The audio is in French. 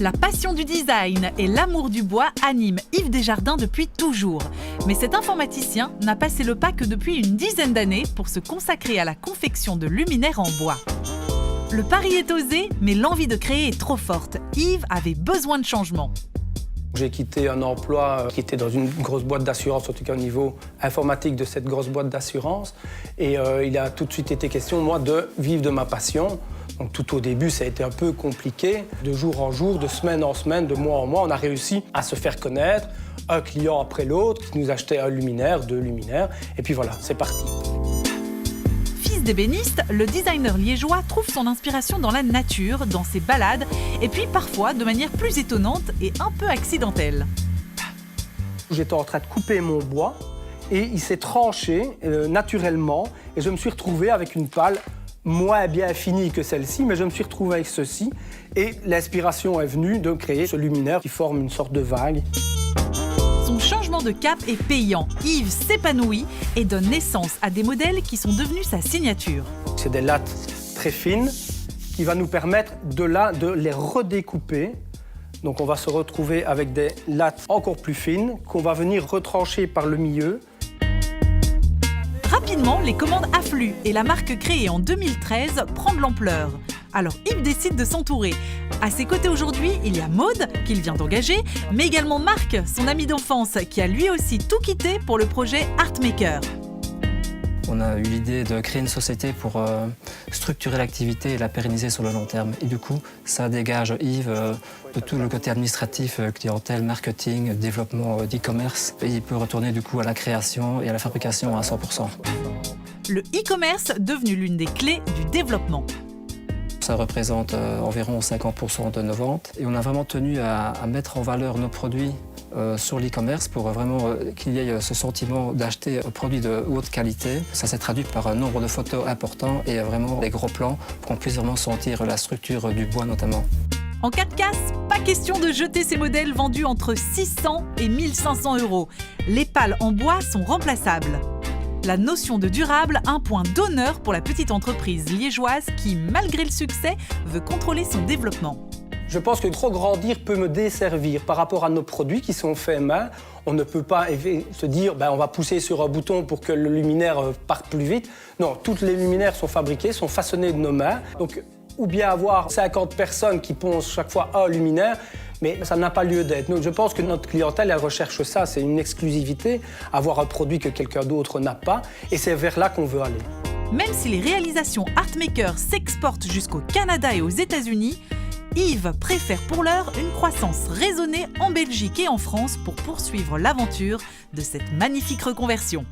La passion du design et l'amour du bois animent Yves Desjardins depuis toujours. Mais cet informaticien n'a passé le pas que depuis une dizaine d'années pour se consacrer à la confection de luminaires en bois. Le pari est osé, mais l'envie de créer est trop forte. Yves avait besoin de changement. J'ai quitté un emploi qui était dans une grosse boîte d'assurance, en tout cas au niveau informatique de cette grosse boîte d'assurance. Et il a tout de suite été question, moi, de vivre de ma passion. Donc tout au début, ça a été un peu compliqué. De jour en jour, de semaine en semaine, de mois en mois, on a réussi à se faire connaître, un client après l'autre qui nous achetait un luminaire, 2 luminaires. Et puis voilà, c'est parti. Fils d'ébéniste, le designer liégeois trouve son inspiration dans la nature, dans ses balades, et puis parfois de manière plus étonnante et un peu accidentelle. J'étais en train de couper mon bois et il s'est tranché naturellement et je me suis retrouvé avec une pale moins bien finie que celle-ci, mais je me suis retrouvé avec ceci et l'inspiration est venue de créer ce luminaire qui forme une sorte de vague. Son changement de cap est payant. Yves s'épanouit et donne naissance à des modèles qui sont devenus sa signature. C'est des lattes très fines qui va nous permettre de les redécouper. Donc on va se retrouver avec des lattes encore plus fines qu'on va venir retrancher par le milieu. Rapidement, les commandes affluent et la marque créée en 2013 prend de l'ampleur. Alors Yves décide de s'entourer. À ses côtés aujourd'hui, il y a Maud, qu'il vient d'engager, mais également Marc, son ami d'enfance, qui a lui aussi tout quitté pour le projet Artmaker. On a eu l'idée de créer une société pour structurer l'activité et la pérenniser sur le long terme. Et du coup, ça dégage Yves de tout le côté administratif, clientèle, marketing, développement d'e-commerce. Et il peut retourner du coup à la création et à la fabrication à 100%. Le e-commerce devenu l'une des clés du développement. Ça représente environ 50% de nos ventes. Et on a vraiment tenu à mettre en valeur nos produits sur l'e-commerce pour vraiment qu'il y ait ce sentiment d'acheter un produit de haute qualité. Ça s'est traduit par un nombre de photos important et vraiment des gros plans pour qu'on puisse vraiment sentir la structure du bois notamment. En cas de casse, pas question de jeter ces modèles vendus entre 600 et 1500 €. Les pales en bois sont remplaçables. La notion de durable, un point d'honneur pour la petite entreprise liégeoise qui, malgré le succès, veut contrôler son développement. Je pense que trop grandir peut me desservir par rapport à nos produits qui sont faits main. On ne peut pas se dire on va pousser sur un bouton pour que le luminaire parte plus vite. Non, toutes les luminaires sont fabriquées, sont façonnées de nos mains. Donc, ou bien avoir 50 personnes qui poncent chaque fois un luminaire, mais ça n'a pas lieu d'être. Donc, je pense que notre clientèle, elle recherche ça, c'est une exclusivité, avoir un produit que quelqu'un d'autre n'a pas, et c'est vers là qu'on veut aller. Même si les réalisations Artmaker s'exportent jusqu'au Canada et aux États-Unis, Yves préfère pour l'heure une croissance raisonnée en Belgique et en France pour poursuivre l'aventure de cette magnifique reconversion.